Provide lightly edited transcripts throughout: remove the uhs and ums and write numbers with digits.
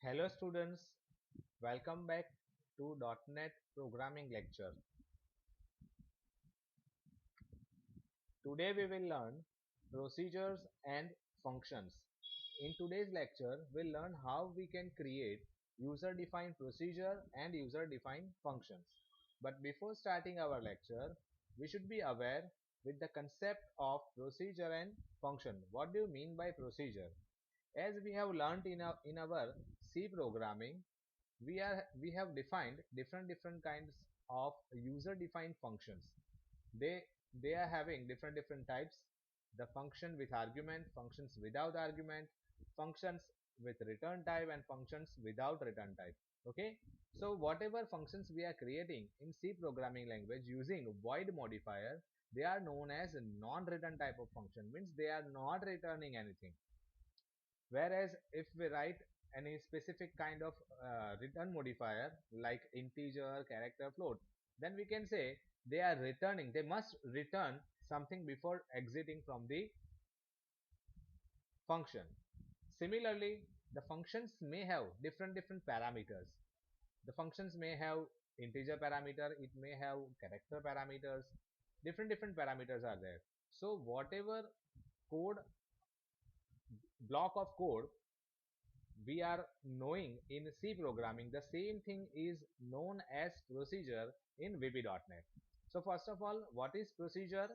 Hello students, welcome back to .NET programming lecture. Today we will learn procedures and functions. In today's lecture, we'll learn how we can create user-defined procedure and user-defined functions. But before starting our lecture, we should be aware with the concept of procedure and function. What do you mean by procedure? As we have learned in our C programming, we have defined different kinds of user defined functions. They they are having different types: the function with argument, functions without argument, functions with return type, and functions without return type. Okay, so whatever functions we are creating in C programming language using void modifier, they are known as non-return type of function, means they are not returning anything. Whereas if we write any specific kind of return modifier like integer, character, float, then we can say they are returning, they must return something before exiting from the function. Similarly, the functions may have different parameters. The functions may have integer parameter, it may have character parameters, different parameters are there. So whatever code block of code we are knowing in C programming, the same thing is known as procedure in VB.NET. So first of all, what is procedure?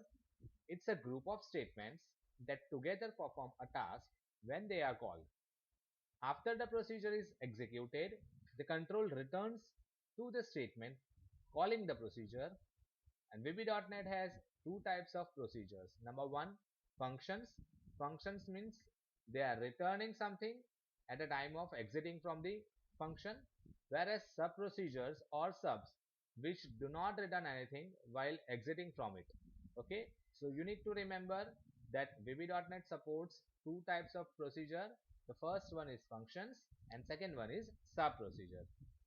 It's a group of statements that together perform a task when they are called. After the procedure is executed, the control returns to the statement calling the procedure. And VB.NET has two types of procedures. Number one, functions. Functions means they are returning something at a time of exiting from the function, whereas sub procedures or subs which do not return anything while exiting from it. Okay, so you need to remember that VB.NET supports two types of procedure. The first one is functions and second one is sub procedure.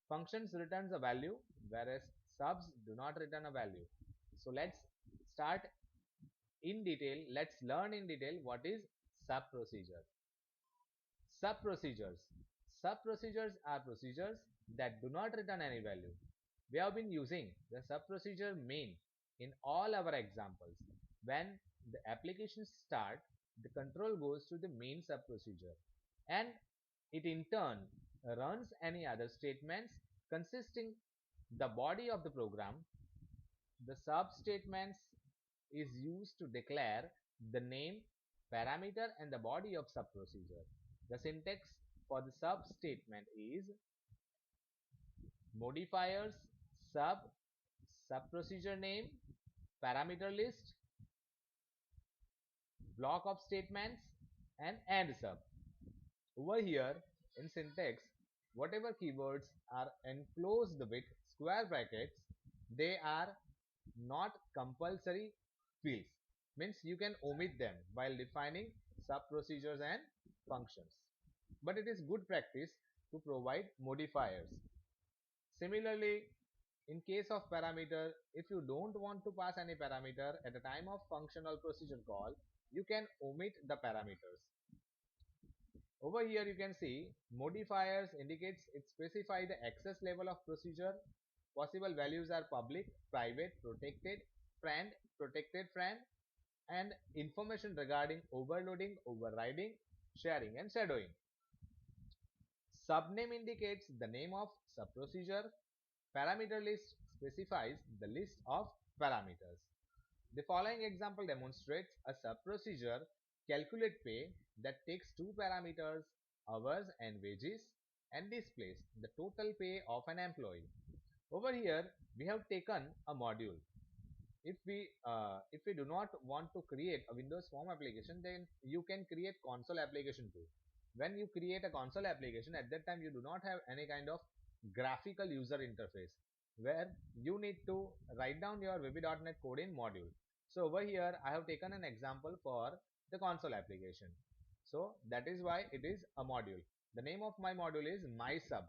Functions returns a value, whereas subs do not return a value. So let's start in detail. Let's learn in detail what is sub procedure. Sub procedures. Sub procedures are procedures that do not return any value. We have been using the sub procedure main in all our examples. When the application start, the control goes to the main sub procedure and it in turn runs any other statements consisting the body of the program. The sub statements is used to declare the name, parameter and the body of sub procedure. The syntax for the sub statement is modifiers, sub, sub procedure name, parameter list, block of statements and sub. Over here in syntax, whatever keywords are enclosed with square brackets, they are not compulsory fields, means you can omit them while defining sub procedures and functions, but it is good practice to provide modifiers. Similarly, in case of parameter, if you don't want to pass any parameter at the time of function or procedure call, you can omit the parameters. Over here you can see modifiers indicates it specify the access level of procedure. Possible values are public, private, protected, friend, protected friend, and information regarding overloading, overriding, sharing and shadowing. Subname indicates the name of subprocedure. Parameter list specifies the list of parameters. The following example demonstrates a subprocedure calculate pay that takes two parameters, hours and wages, and displays the total pay of an employee. Over here we have taken a module. If we do not want to create a Windows Form application, then you can create console application too. When you create a console application, at that time you do not have any kind of graphical user interface where you need to write down your VB.NET code in module. So over here I have taken an example for the console application. So that is why it is a module. The name of my module is MySub.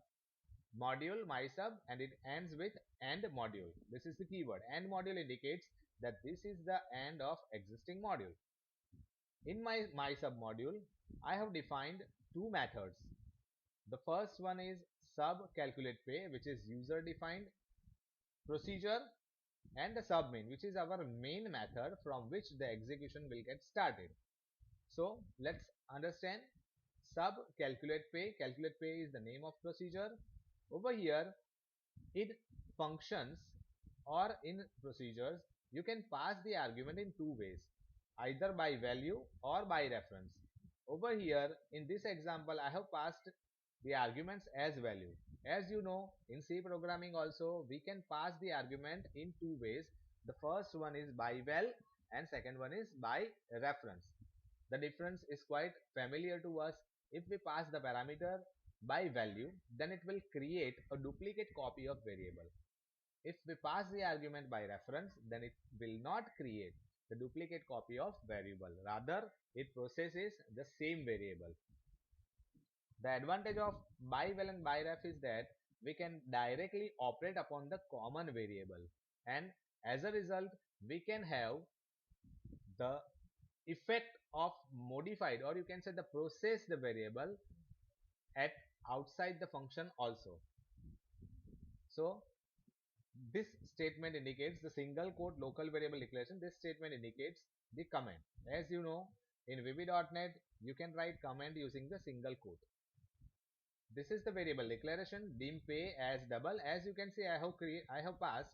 Module MySub, and it ends with end module. This is the keyword. End module indicates that this is the end of existing module. In my MySub module, I have defined two methods. The first one is sub calculate pay, which is user defined procedure, and the sub main, which is our main method from which the execution will get started. So let's understand sub calculate pay. Calculate pay is the name of procedure. Over here in functions or in procedures, you can pass the argument in two ways, either by value or by reference. Over here in this example, I have passed the arguments as value. As you know, in C programming also we can pass the argument in two ways. The first one is by val and second one is by reference. The difference is quite familiar to us. If we pass the parameter by value, then it will create a duplicate copy of variable. If we pass the argument by reference, then it will not create the duplicate copy of variable. Rather, it processes the same variable. The advantage of by val and by ref is that we can directly operate upon the common variable, and as a result we can have the effect of modified, or you can say the processed variable at outside the function also. So this statement indicates the single quote local variable declaration. This statement indicates the comment. As you know, in VB.NET you can write comment using the single quote. This is the variable declaration dim pay as double. As you can see, I have passed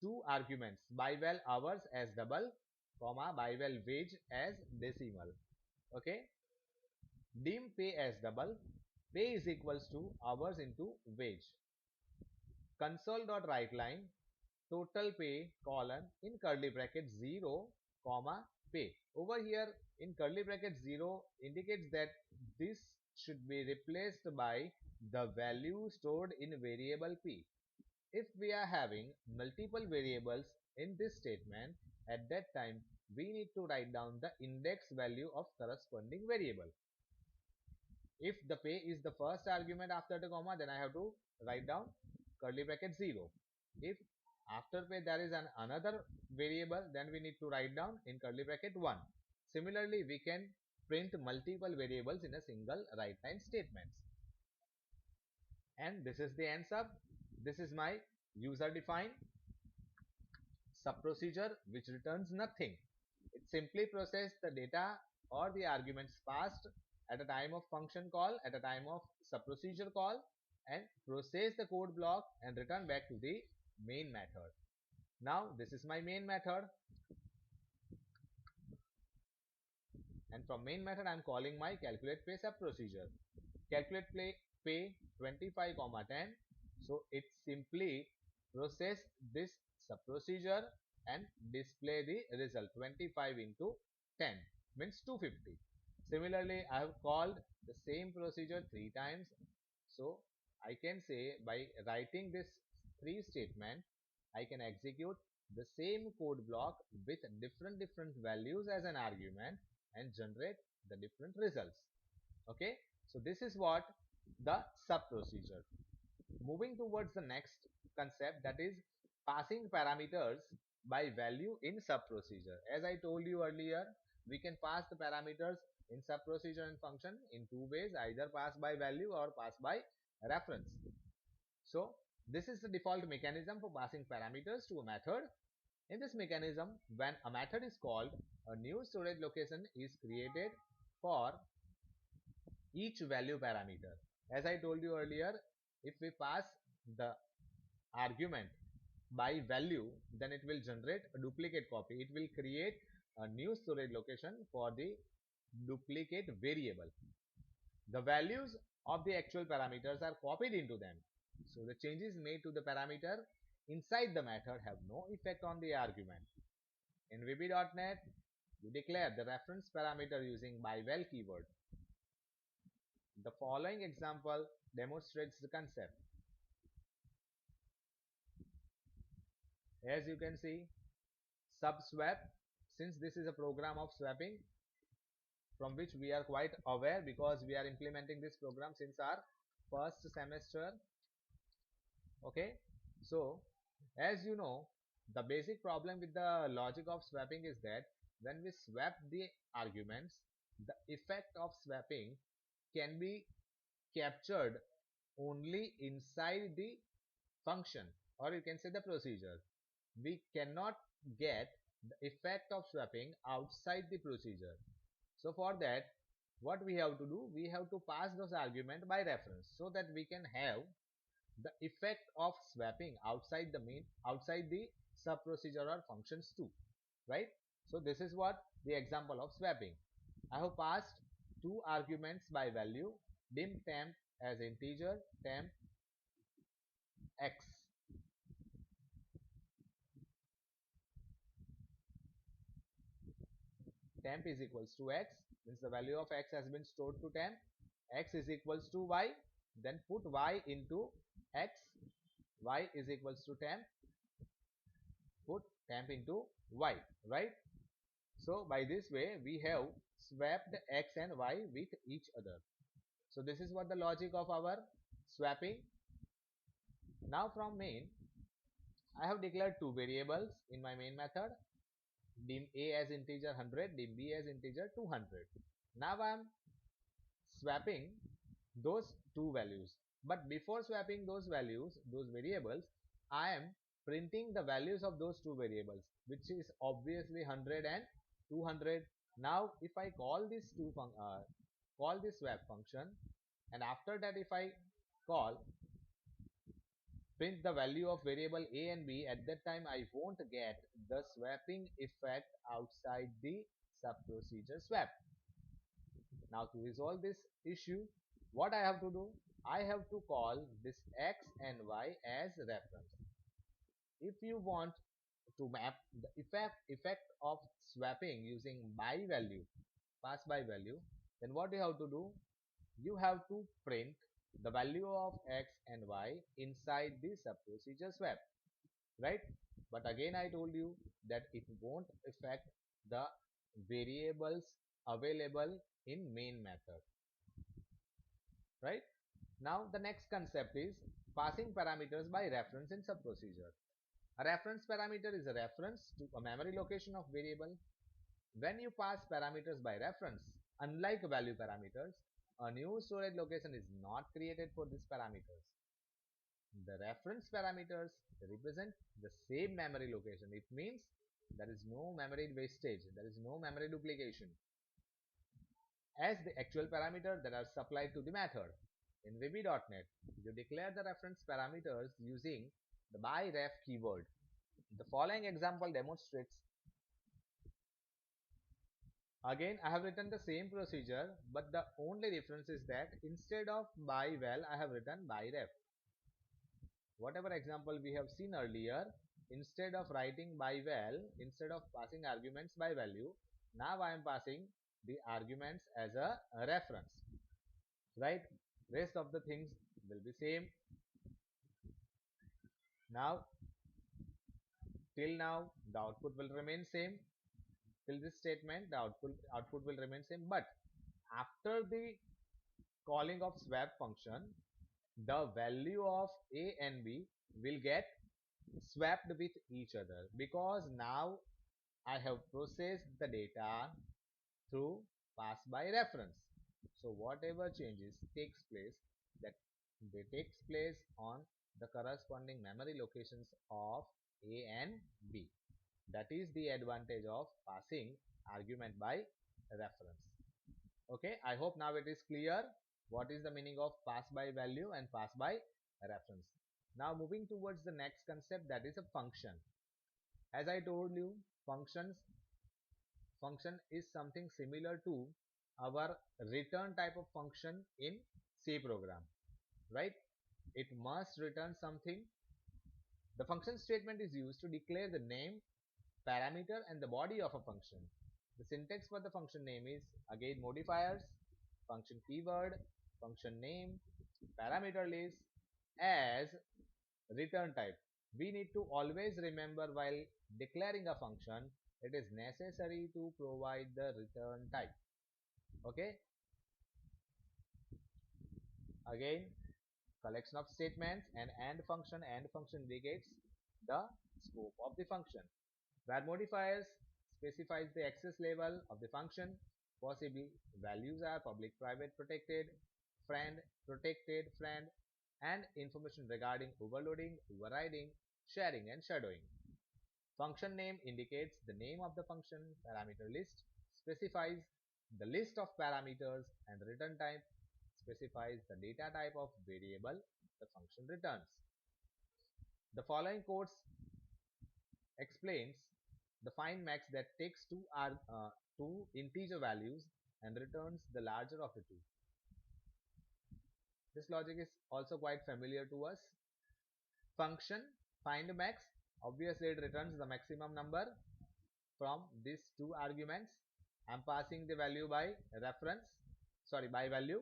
two arguments, by val hours as double, comma by val wage as decimal. Okay, dim pay as double, pay is equals to hours into wage. Console.writeLine total pay colon in curly bracket 0 comma pay. Over here in curly bracket 0 indicates that this should be replaced by the value stored in variable p. If we are having multiple variables in this statement, at that time we need to write down the index value of corresponding variable. If the pay is the first argument after the comma, then I have to write down curly bracket 0. If after pay there is another variable, then we need to write down in curly bracket 1. Similarly, we can print multiple variables in a single write line statement. And this is the end sub. This is my user defined sub procedure which returns nothing. It simply processes the data or the arguments passed at a time of function call, at a time of sub procedure call, and process the code block and return back to the main method. Now this is my main method, and from main method I am calling my calculate pay sub procedure. Calculate pay 25 comma 10. So it simply process this sub procedure and display the result 25 into 10 means 250. Similarly, I have called the same procedure 3 times. So I can say by writing this 3 statement, I can execute the same code block with different values as an argument and generate the different results. Okay, so this is what the sub procedure. Moving towards the next concept, that is passing parameters by value in sub procedure. As I told you earlier, we can pass the parameters in sub procedure and function in two ways, either pass by value or pass by reference. So this is the default mechanism for passing parameters to a method. In this mechanism, when a method is called, a new storage location is created for each value parameter. As I told you earlier, if we pass the argument by value, then it will generate a duplicate copy. It will create a new storage location for the duplicate variable. The values of the actual parameters are copied into them. So the changes made to the parameter inside the method have no effect on the argument. In VB.NET, you declare the reference parameter using by val keyword. The following example demonstrates the concept. As you can see, sub swap, since this is a program of swapping from which we are quite aware because we are implementing this program since our first semester. Okay, so as you know, the basic problem with the logic of swapping is that when we swap the arguments, the effect of swapping can be captured only inside the function, or you can say the procedure. We cannot get the effect of swapping outside the procedure. So for that, what we have to do, we have to pass those argument by reference so that we can have the effect of swapping outside the sub procedure or functions too, right? So this is what the example of swapping. I have passed two arguments by value, dim temp as integer, temp x. Temp is equals to x, means the value of x has been stored to temp. X is equals to y, then put y into x, y is equals to temp, put temp into y, right? So by this way we have swapped x and y with each other. So this is what the logic of our swapping. Now from main, I have declared two variables in my main method, dim a as integer 100, dim b as integer 200. Now I am swapping those two values, but before swapping those values, those variables, I am printing the values of those two variables, which is obviously 100 and 200. Now if I call this swap function, and after that if I call print the value of variable a and b, at that time I won't get the swapping effect outside the sub procedure swap. Now to resolve this issue, what I have to do, I have to call this x and y as reference. If you want to map the effect of swapping using by value, pass by value, then what you have to do, you have to print the value of x and y inside the sub procedure swap, right? But again I told you that it won't affect the variables available in main method, right? Now the next concept is passing parameters by reference in sub procedure. A reference parameter is a reference to a memory location of variable. When you pass parameters by reference, unlike value parameters, a new storage location is not created for these parameters. The reference parameters represent the same memory location. It means there is no memory wastage, there is no memory duplication as the actual parameter that are supplied to the method. In VB.NET, you declare the reference parameters using the by_ref keyword. The following example demonstrates. Again, I have written the same procedure, but the only difference is that instead of by_val, I have written by_ref. Whatever example we have seen earlier, instead of writing by_val, instead of passing arguments by value, now I am passing the arguments as a reference, right? Rest of the things will be same. Now till now the output will remain same. Till this statement the output will remain same, but after the calling of swap function, the value of a and b will get swapped with each other, because now I have processed the data through pass by reference. So whatever changes takes place, that they takes place on the corresponding memory locations of a and b. That is the advantage of passing argument by reference. Okay, I hope now it is clear what is the meaning of pass by value and pass by reference. Now moving towards the next concept, that is a function. As I told you, function is something similar to our return type of function in C program, right? It must return something. The function statement is used to declare the name, parameter and the body of a function. The syntax for the function name is again modifiers, function keyword, function name, parameter list as return type. We need to always remember while declaring a function, it is necessary to provide the return type. Okay. Again, collection of statements, and AND function indicates the scope of the function. Where modifiers specifies the access level of the function, possibly values are public, private, protected. friend, protected friend, and information regarding overloading, overriding, sharing, and shadowing. Function name indicates the name of the function. Parameter list specifies the list of parameters, and return type specifies the data type of variable the function returns. The following codes explains the find max that takes two integer values and returns the larger of the two. This logic is also quite familiar to us. Function find max, obviously it returns the maximum number from these two arguments. I'm passing the value by reference, sorry, by value.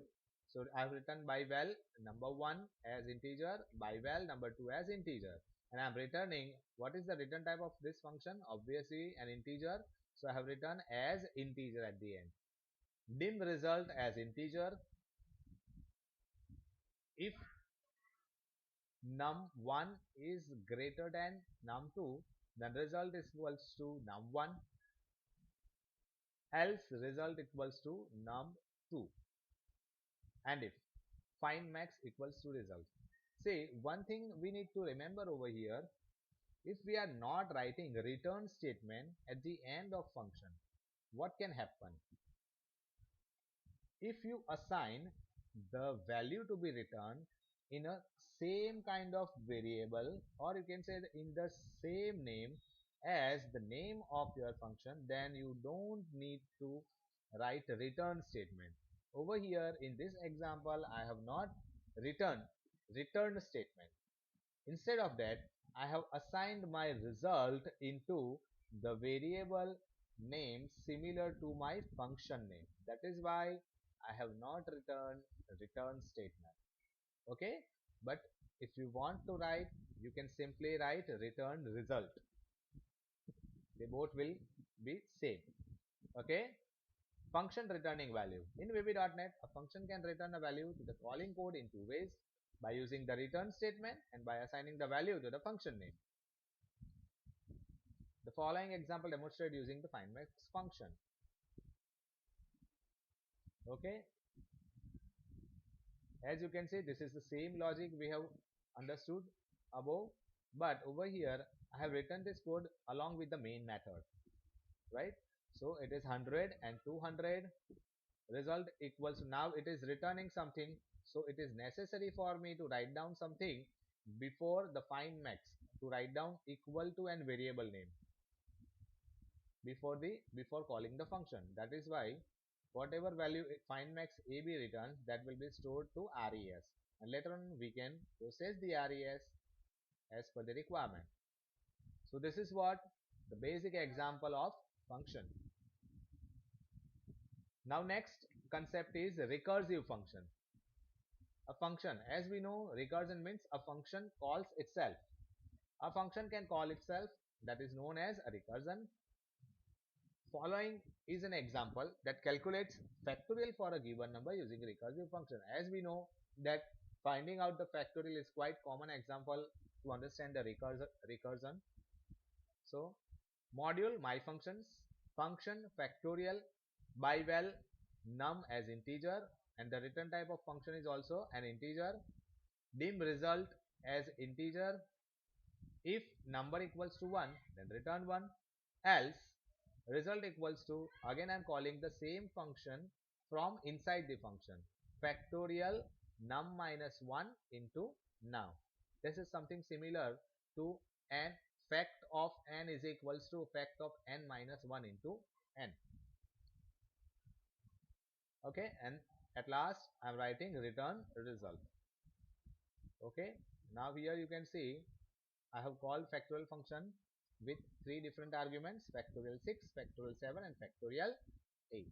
So I've written by val number 1 as integer, by val number 2 as integer, and I'm returning, what is the return type of this function? Obviously an integer, so I have written as integer at the end. Dim result as integer. If num1 is greater than num2, then result is equals to num1, else result equals to num2, and if find max equals to result. See, one thing we need to remember over here, if we are not writing return statement at the end of function, what can happen? If you assign the value to be returned in a same kind of variable, or you can say in the same name as the name of your function, then you don't need to write a return statement. Over here in this example, I have not written return statement. Instead of that, I have assigned my result into the variable name similar to my function name. That is why I have not returned return statement. Okay, but if you want to write, you can simply write return result. They both will be same. Okay, function returning value. In VB.NET, a function can return a value to the calling code in two ways: by using the return statement and by assigning the value to the function name. The following example demonstrated using the findMax function. Okay, as you can see, this is the same logic we have understood above, but over here I have written this code along with the main method, right? So it is 100 and 200, result equals, now it is returning something, so it is necessary for me to write down something before the find max, to write down equal to and variable name before calling the function. That is why whatever value find max AB returns, that will be stored to res, and later on we can process the res as per the requirement. So this is what the basic example of function. Now next concept is recursive function. A function, as we know, recursion means a function calls itself. A function can call itself, that is known as a recursion. Following is an example that calculates factorial for a given number using a recursive function. As we know that finding out the factorial is quite common example to understand the recursion. So module my functions, function factorial, by val num as integer, and the return type of function is also an integer. Dim result as integer. If number equals to 1, then return 1, else result equals to, again I am calling the same function from inside the function, factorial num minus 1 into now. This is something similar to n, fact of n is equals to fact of n minus 1 into n. Okay, and at last I am writing return result. Okay, now here you can see I have called factorial function with three different arguments: factorial 6, factorial 7, and factorial 8.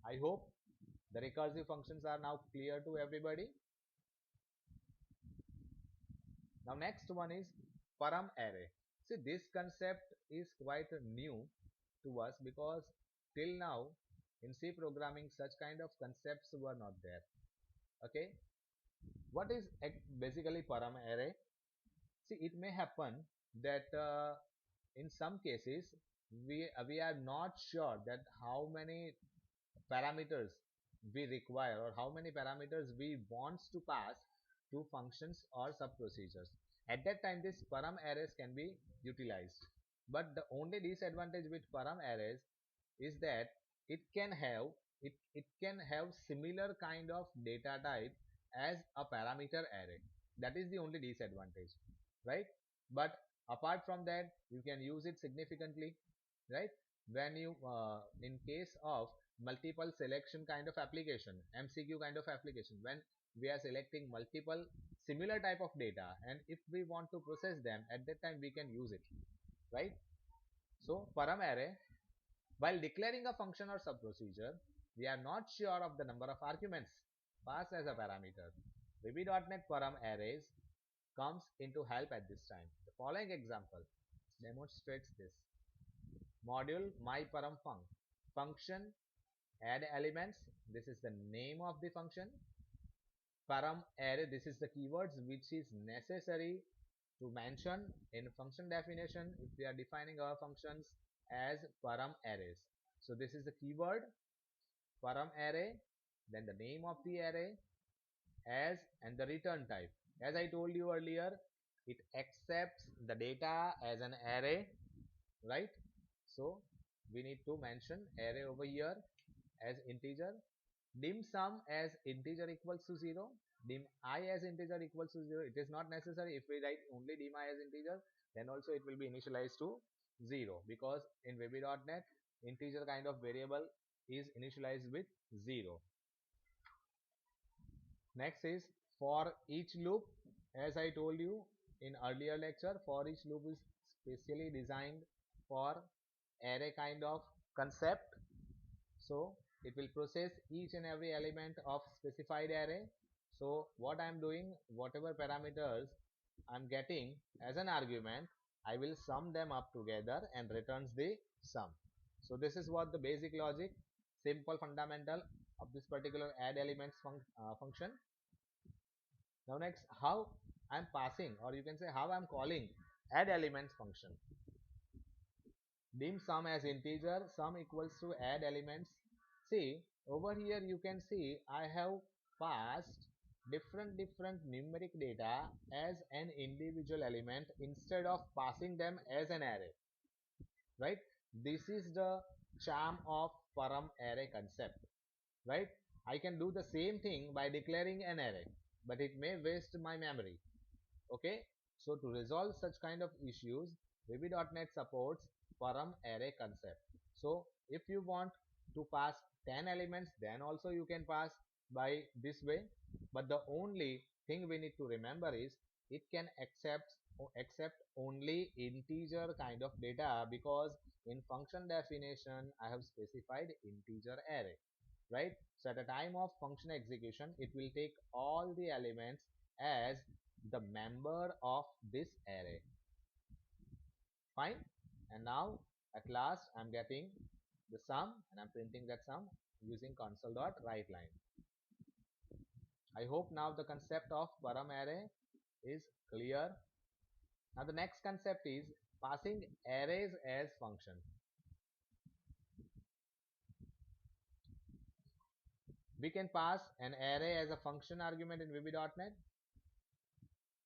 I hope the recursive functions are now clear to everybody. Now next one is param array. See, this concept is quite new to us because till now in C programming such kind of concepts were not there. Okay, what is basically param array? See, it may happen that in some cases we are not sure that how many parameters we require or how many parameters we wants to pass to functions or sub procedures. At that time, this param arrays can be utilized. But the only disadvantage with param arrays is that it can have it can have similar kind of data type as a parameter array. That is the only disadvantage, right? But apart from that, you can use it significantly, right? When you in case of multiple selection kind of application, MCQ kind of application, when we are selecting multiple similar type of data, and if we want to process them, at that time we can use it, right? So param array, while declaring a function or subprocedure, we are not sure of the number of arguments passed as a parameter. VB.NET param arrays comes into help at this time. The following example demonstrates this. Module myParamFunc. Function add elements. This is the name of the function. Param array. This is the keywords which is necessary to mention in function definition if we are defining our functions as param arrays. So this is the keyword param array, then the name of the array, as, and the return type. As I told you earlier, it accepts the data as an array, right? So we need to mention array over here as integer, dim sum as integer equals to 0, dim I as integer equals to 0. It is not necessary. If we write only dim I as integer, then also it will be initialized to 0, because in VB.NET integer kind of variable is initialized with 0. Next is for each loop. As I told you in earlier lecture, for each loop is specially designed for array kind of concept. So it will process each and every element of specified array. So what I am doing, whatever parameters I am getting as an argument, I will sum them up together and returns the sum. So this is what the basic logic, simple fundamental of this particular add elements function. Now next, how I am passing, or you can say how I am calling add elements function. Dim sum as integer, sum equals to add elements. See over here you can see I have passed different numeric data as an individual element instead of passing them as an array, right? This is the charm of param array concept, right? I can do the same thing by declaring an array, but it may waste my memory. Okay, so to resolve such kind of issues, VB.NET supports param array concept. So if you want to pass 10 elements, then also you can pass by this way, but the only thing we need to remember is it can accept only integer kind of data, because in function definition I have specified integer array, right? So at the time of function execution, it will take all the elements as the member of this array. Fine. And now at last I'm getting the sum and I'm printing that sum using console.writeLine. I hope now the concept of param array is clear. Now the next concept is passing arrays as function. We can pass an array as a function argument in VB.NET.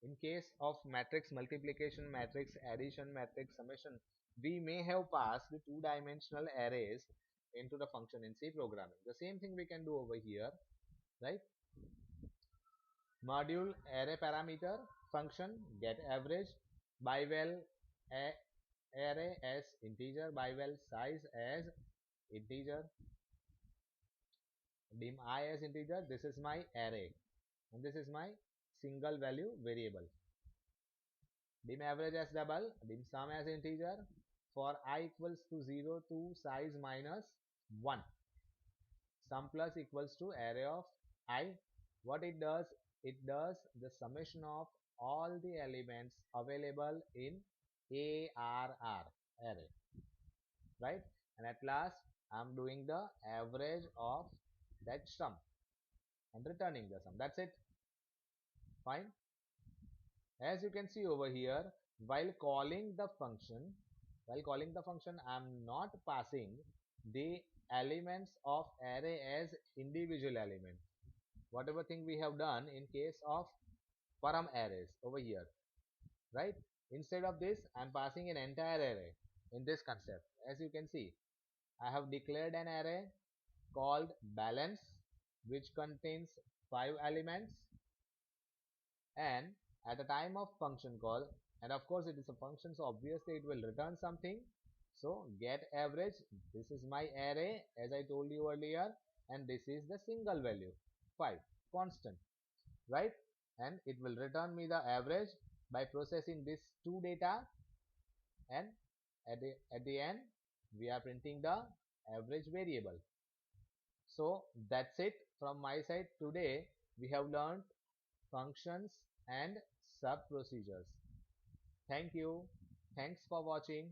In case of matrix multiplication, matrix addition, matrix summation, we may have passed the two-dimensional arrays into the function in C programming. The same thing we can do over here, right? Module array parameter function get average, byval array as integer, byval size as integer, dim I as integer. This is my array and this is my single value variable. Dim average as double, dim sum as integer, for I equals to 0 to size minus 1. Sum plus equals to array of I. What it does the summation of all the elements available in ARR array, right? And at last I'm doing the average of that sum and returning the sum. That's it. Fine. As you can see over here, while calling the function, I'm not passing the elements of array as individual element. Whatever thing we have done in case of param arrays over here, right? Instead of this, I'm passing an entire array in this concept. As you can see, I have declared an array called balance, which contains 5 elements, and at the time of function call, and of course it is a function, so obviously it will return something. So get average, this is my array as I told you earlier, and this is the single value 5 constant, right? And it will return me the average by processing this two data, and at the end we are printing the average variable. So that's it from my side. Today we have learned functions and sub procedures. Thank you. Thanks for watching.